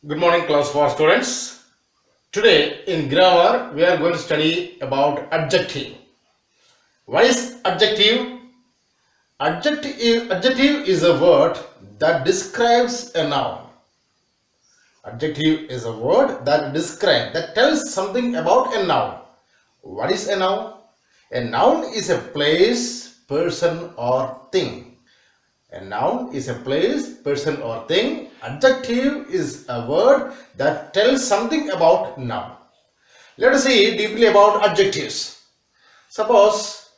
Good morning, class 4 students. Today in grammar, we are going to study about adjective. What is adjective? Adjective is a word that describes a noun. Adjective is a word that tells something about a noun. What is a noun? A noun is a place, person, or thing. A noun is a place, person, or thing. Adjective is a word that tells something about noun. Let us see deeply about adjectives. Suppose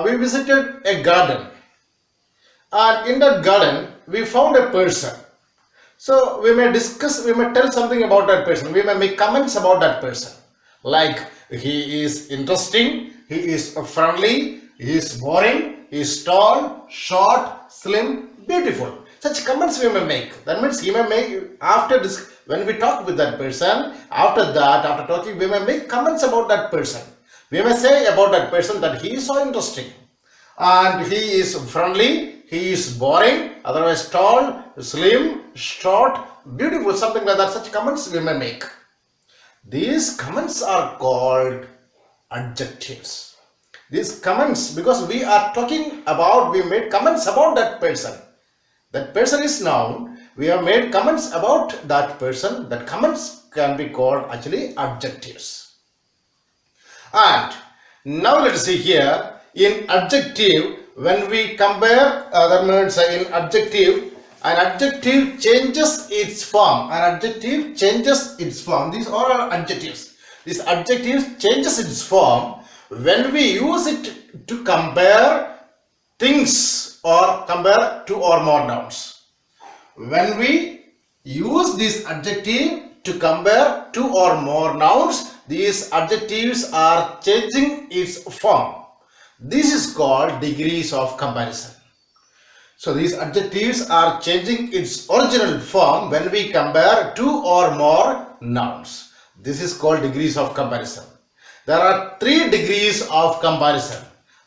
we visited a garden, and in that garden we found a person. So we may tell something about that person. We may make comments about that person. Like he is interesting, he is friendly, he is boring, he is tall, short, slim, beautiful. Such comments we may make. That means he may make after this, when we talk with that person, after talking, we may make comments about that person. We may say about that person that he is so interesting and he is friendly, he is boring, otherwise tall, slim, short, beautiful, something like that. Such comments we may make. These comments are called adjectives. These comments, because we made comments about that person. That person is noun. We have made comments about that person. That comments can be called actually adjectives. And now let us see here, in adjective, when we compare, that means in adjective, an adjective changes its form. An adjective changes its form. These are our adjectives. This adjective changes its form when we use it to compare things or compare two or more nouns. When we use this adjective to compare two or more nouns, these adjectives are changing its form. This is called degrees of comparison. So these adjectives are changing its original form when we compare two or more nouns. This is called degrees of comparison. There are 3 degrees of comparison.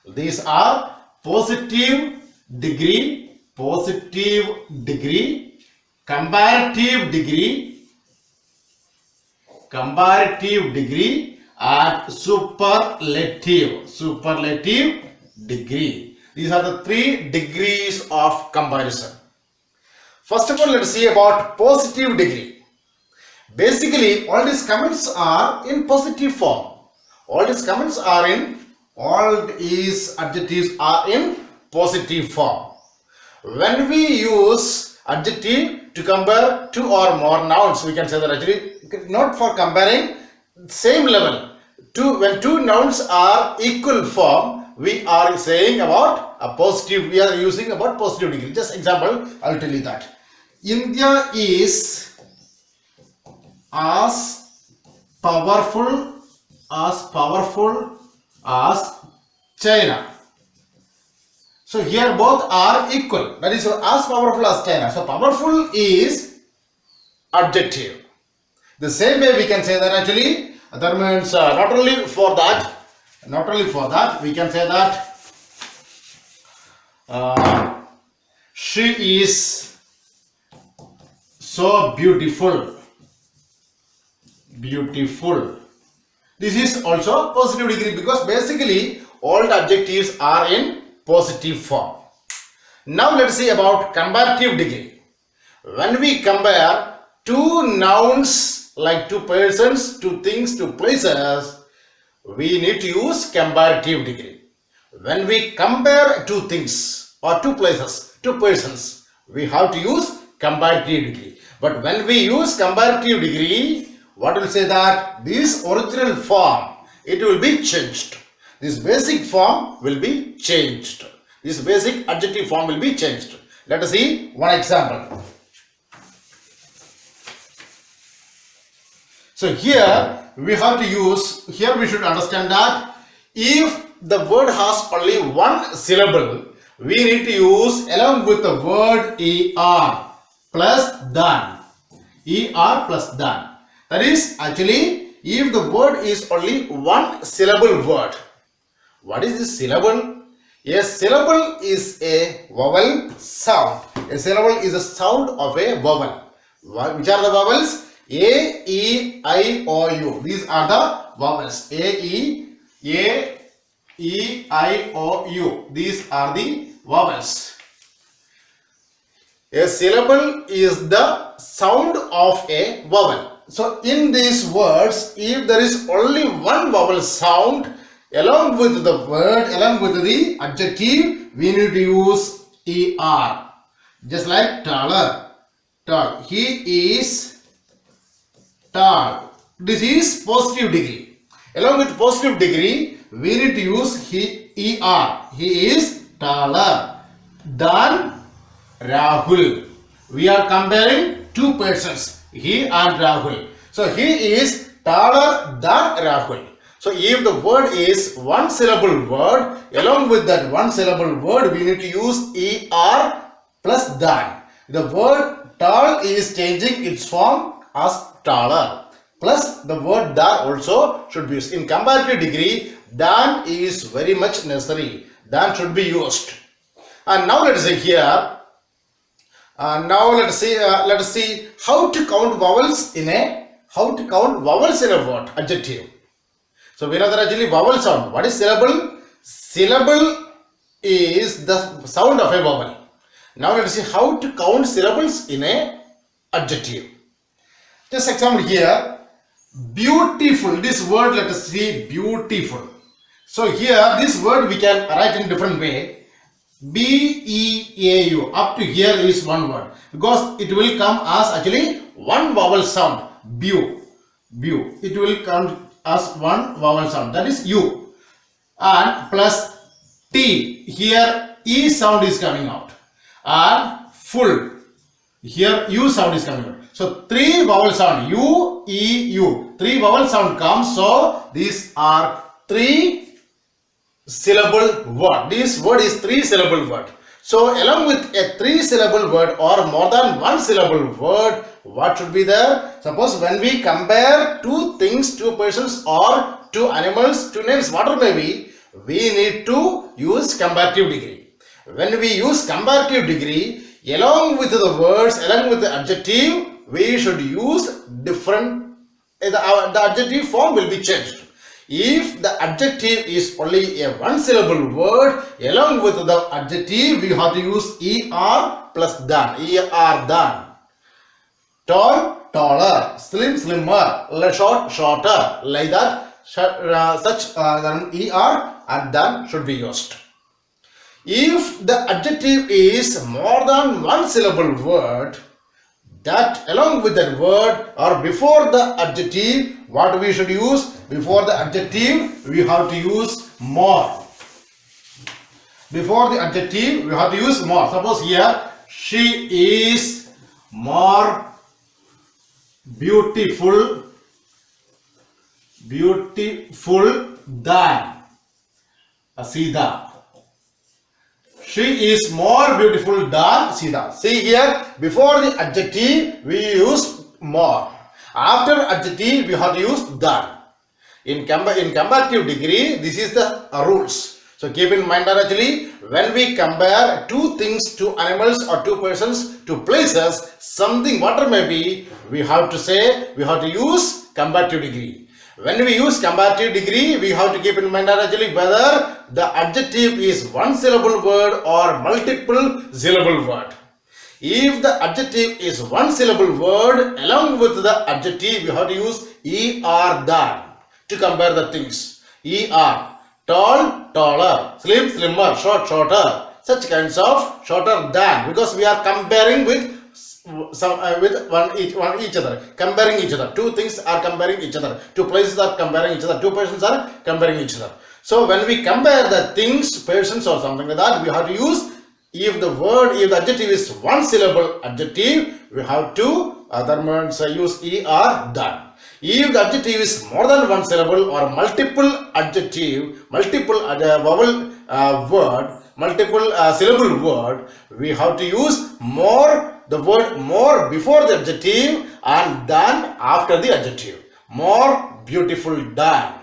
These are positive degree, comparative degree, and superlative degree. These are the 3 degrees of comparison. First of all, let us see about positive degree. Basically, all these comments are in positive form. All these adjectives are in positive form. When we use adjective to compare two or more nouns, we can say that actually not for comparing same level. When two nouns are equal form, we are saying about a positive. We are using about positive degree. Just example, I will tell you that India is as powerful as China. So here both are equal. That is as powerful as China. So powerful is adjective. The same way we can say that actually, that means not only for that, we can say that she is so beautiful. This is also positive degree because basically all the adjectives are in positive form. Now let's see about comparative degree. When we compare two nouns like two persons, two things, two places, we need to use comparative degree. When we compare two things or two places, two persons, we have to use comparative degree. But when we use comparative degree, what will say that this original form, it will be changed. This basic form will be changed. This basic adjective form will be changed. Let us see one example. So here we should understand that if the word has only one syllable, we need to use along with the word er plus than. That is actually if the word is only one syllable word. What is this syllable? A syllable is a vowel sound. A syllable is a sound of a vowel. Which are the vowels? A, E, I, O, U. These are the vowels. A, E, I, O, U. These are the vowels. A syllable is the sound of a vowel. So in these words, if there is only one vowel sound along with the word, along with the adjective, we need to use ER. Just like taller. Tall. He is tall. This is positive degree. Along with positive degree, we need to use ER. He is taller than Rahul. We are comparing two persons, he and Rahul. So he is taller than Rahul. So if the word is one syllable word, along with that one syllable word, we need to use ER plus than. The word tall is changing its form as taller. Plus the word than also should be used. In comparative degree, than is very much necessary. Than should be used. And now let us say here. Let us see how to count vowels in a word, adjective. So we know that actually vowel sound. What is syllable? Syllable is the sound of a vowel. Now let us see how to count syllables in a adjective. Just example here, beautiful. This word, let us see, beautiful. So here this word we can write in different way. B-E-A-U. Up to here is one word because it will come as actually one vowel sound. Beau. It will come as one vowel sound. That is U. And plus T. Here E sound is coming out. And full. Here U sound is coming out. So three vowel sound. U, E, U. Three vowel sound comes. So these are three syllable word. This word is three syllable word. So along with a three syllable word or more than one syllable word, what should be there? Suppose when we compare two things, two persons or two animals, two names, whatever may be, we need to use comparative degree. When we use comparative degree, along with the words, along with the adjective, we should use different, the adjective form will be changed. If the adjective is only a one syllable word, along with the adjective, we have to use ER plus than. ER than. Tall, taller. Slim, slimmer. Short, shorter. Like that, such ER and than should be used. If the adjective is more than one syllable word, that along with that word or before the adjective, what we should use? Before the adjective, we have to use more. Before the adjective, we have to use more. Suppose here, she is more beautiful than Sita. She is more beautiful than Sita. See here, before the adjective, we use more. After adjective, we have to use than. In comparative degree, this is the rules. So keep in mind that actually, when we compare two things, two animals or two persons, two places, something, whatever may be, we have to use comparative degree. When we use comparative degree, we have to keep in mind that actually whether the adjective is one syllable word or multiple syllable word. If the adjective is one syllable word, along with the adjective, you have to use ER than to compare the things. ER, tall, taller, slim, slimmer, short, shorter, such kinds of shorter than, because we are comparing with each other, comparing each other. Two things are comparing each other. Two places are comparing each other. Two persons are comparing each other. So when we compare the things, persons or something like that, we have to use, if the adjective is one syllable adjective, we have to use ER than. If the adjective is more than one syllable or multiple adjective, multiple vowel word, multiple syllable word, we have to use more, the word more before the adjective and than after the adjective. More beautiful than,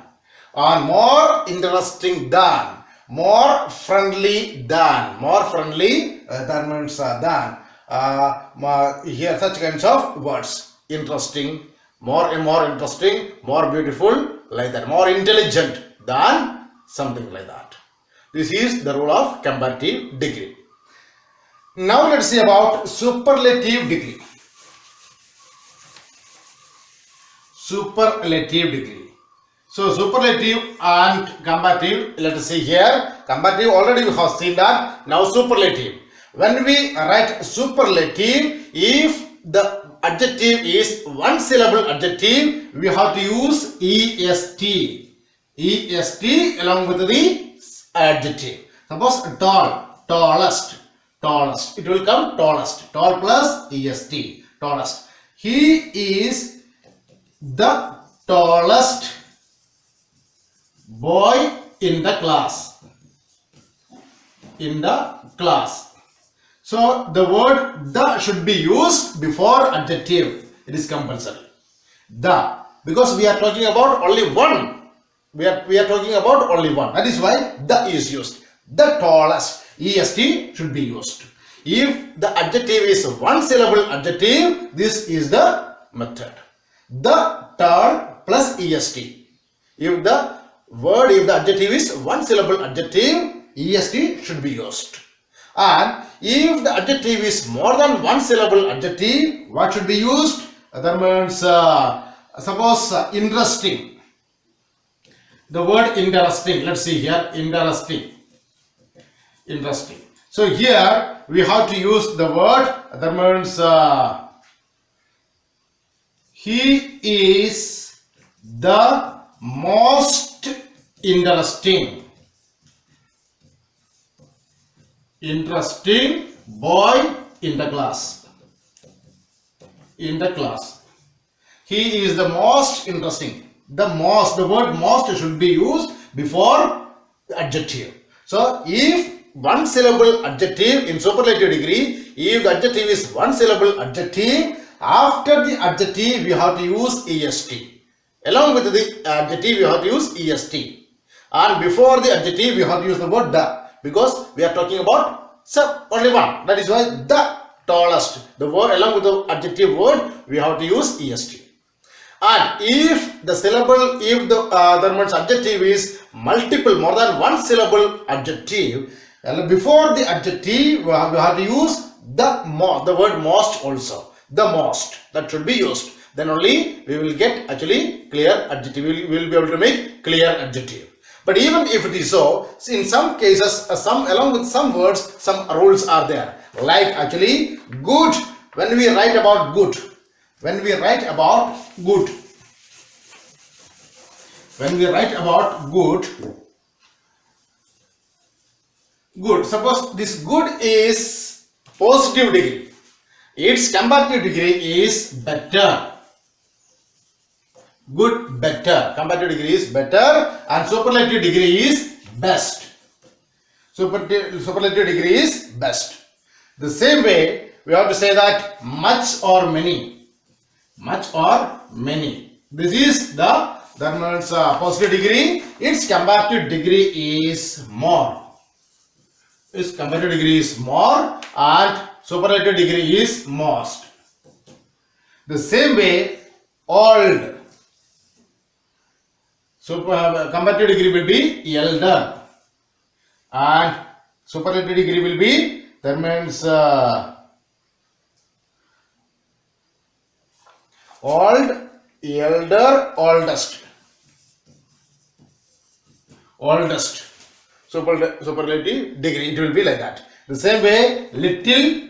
or more interesting than, more friendly than, more friendly, that means than, Here such kinds of words. Interesting, more interesting, more beautiful, like that, more intelligent than something like that. This is the rule of comparative degree. Now let's see about superlative degree. Superlative degree. So superlative and comparative, let us see here. Comparative already we have seen that. Now superlative. When we write superlative, if the adjective is one syllable adjective, we have to use est. Est along with the adjective. Suppose tall, tallest, tallest. It will come tallest. Tall plus est. Tallest. He is the tallest boy in the class. In the class. So the word the should be used before adjective. It is compulsory. The, because we are talking about only one. We are talking about only one. That is why the is used. The tallest, est should be used. If the adjective is one syllable adjective, this is the method. The tall plus est. If the adjective is one syllable adjective, est should be used. And if the adjective is more than one syllable adjective, what should be used? That means suppose interesting. The word interesting. Let's see here. Interesting. Interesting. So here we have to use the word. That means he is the most interesting boy in the class. In the class. He is the most interesting. The word most should be used before the adjective. So if one syllable adjective in superlative degree, if the adjective is one syllable adjective, after the adjective we have to use est. Along with the adjective we have to use est. And before the adjective we have to use the word the, because we are talking about only one. That is why the tallest. The word along with the adjective word we have to use est. And if the syllable, if the adjective is multiple, more than one syllable adjective, before the adjective we have to use the word most also. The most, that should be used. Then only we will get actually clear adjective. We will be able to make clear adjective. But even if it is so, in some cases, along with some words, some rules are there. Like actually good. When we write about good. When we write about good, suppose this good is positive degree, its comparative degree is better. Good, better. Comparative degree is better and superlative degree is best. Superlative degree is best. The same way we have to say that much or many. Much or many. This is that means positive degree. Its comparative degree is more. Its comparative degree is more and superlative degree is most. The same way old. So comparative degree will be elder and superlative degree will be, that means old, elder, oldest. Oldest. Superlative degree, it will be like that. The same way, little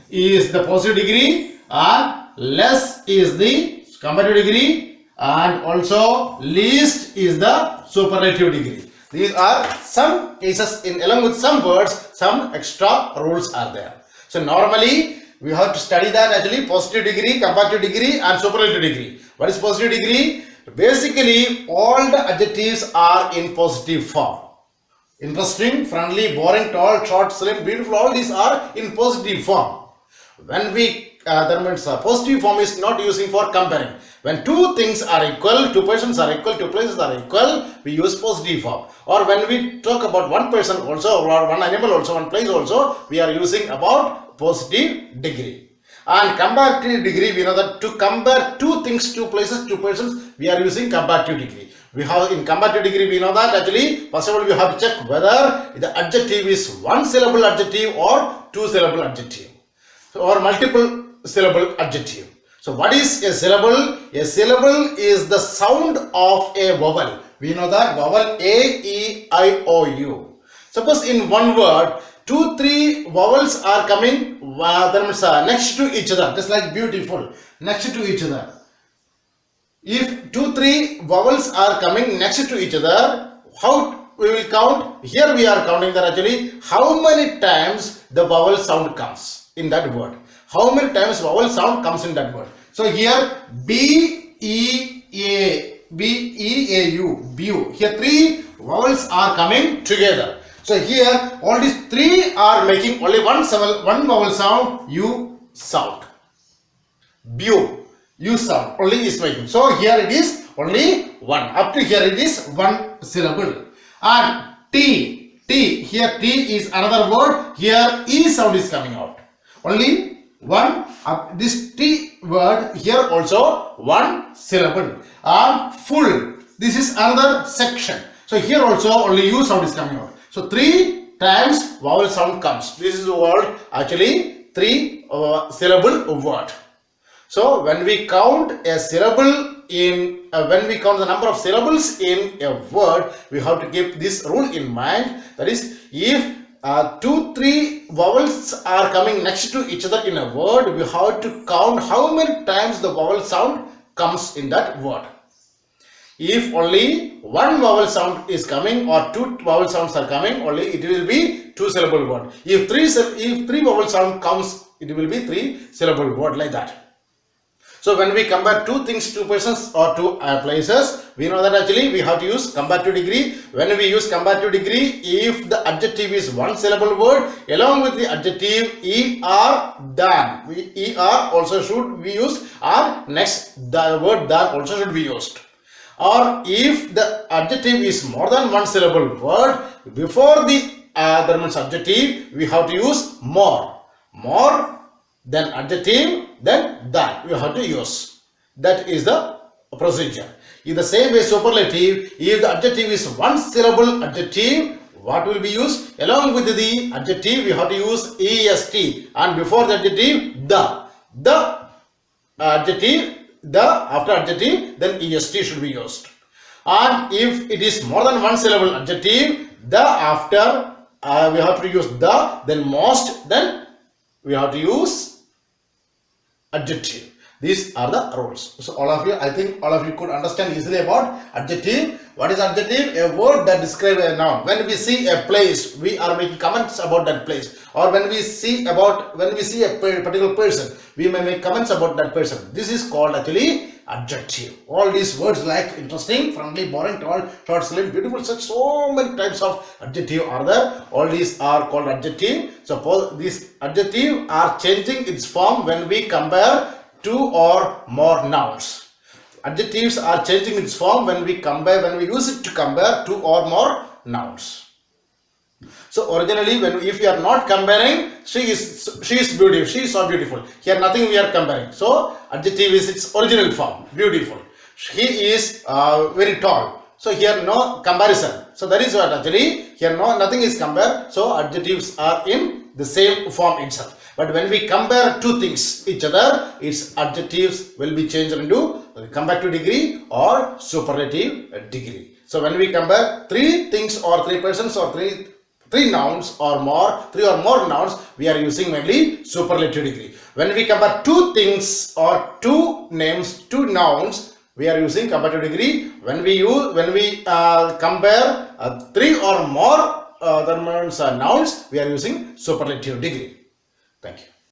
is the positive degree and less is the comparative degree and also least is the superlative degree. These are some cases along with some words, some extra rules are there. So normally we have to study that actually positive degree, comparative degree and superlative degree. What is positive degree? Basically all the adjectives are in positive form. Interesting, friendly, boring, tall, short, slim, beautiful, all these are in positive form. When we, that means positive form is not using for comparing. When two things are equal, two persons are equal, two places are equal, we use positive form. Or when we talk about one person also, or one animal also, one place also, we are using about positive degree. And comparative degree, we know that to compare two things, two places, two persons, we are using comparative degree. We have in comparative degree, we know that actually, first of all, we have to check whether the adjective is one syllable adjective or two syllable adjective, or multiple syllable adjective. So what is a syllable? A syllable is the sound of a vowel. We know that vowel A, E, I, O, U. Suppose in one word, 2, 3 vowels are coming next to each other, just like beautiful, next to each other. If 2, 3 vowels are coming next to each other, how we will count? Here we are counting that actually how many times the vowel sound comes in that word. How many times vowel sound comes in that word. So here B, E, A, B, E, A, U, Bu. Here 3 vowels are coming together. So here all these 3 are making only one vowel sound, U sound. Bu, U sound only is making. So here it is only one. Up to here it is one syllable. And T, here T is another word. Here E sound is coming out. Only one. This T word here also one syllable. And full, this is another section. So here also only U sound is coming out. So 3 times vowel sound comes. This is the word actually 3 syllable word. So when we count a syllable in, when we count the number of syllables in a word, we have to keep this rule in mind. That is, if 2, 3 vowels are coming next to each other in a word, we have to count how many times the vowel sound comes in that word. If only one vowel sound is coming or 2 vowel sounds are coming, only it will be 2 syllable word. If 3 vowel sound comes, it will be 3 syllable word, like that. So when we compare two things, two persons or two places, we know that actually we have to use comparative degree. When we use comparative degree, if the adjective is one syllable word, along with the adjective er, than, er also should be used, or next the word than also should be used. Or if the adjective is more than one syllable word, before the adjective we have to use more, then adjective, then than we have to use. That is the procedure. In the same way, superlative, if the adjective is one syllable adjective, what will be used? Along with the adjective we have to use est, and before the adjective the adjective, the after adjective, then est should be used. And if it is more than one syllable adjective, the after we have to use the, then most, then we have to use adjective. These are the rules. So all of you, I think all of you could understand easily about adjective. What is adjective? A word that describes a noun. When we see a place, we are making comments about that place. Or when we see a particular person, we may make comments about that person. This is called actually adjective. All these words like interesting, friendly, boring, tall, short, slim, beautiful, such so many types of adjective are there. All these are called adjective. Suppose these adjective are changing its form when we compare two or more nouns. Adjectives are changing its form when we use it to compare two or more nouns. So originally, if we are not comparing, she is beautiful, she is so beautiful. Here nothing we are comparing. So adjective is its original form, beautiful. He is very tall. So here no comparison. So that is what actually here nothing is compared. So adjectives are in the same form itself. But when we compare two things each other, its adjectives will be changed into comparative degree or superlative degree. So when we compare three things or three persons or three nouns or more, three or more nouns, we are using mainly superlative degree. When we compare two things or two names, two nouns, we are using comparative degree. When we compare three or more nouns, we are using superlative degree. Thank you.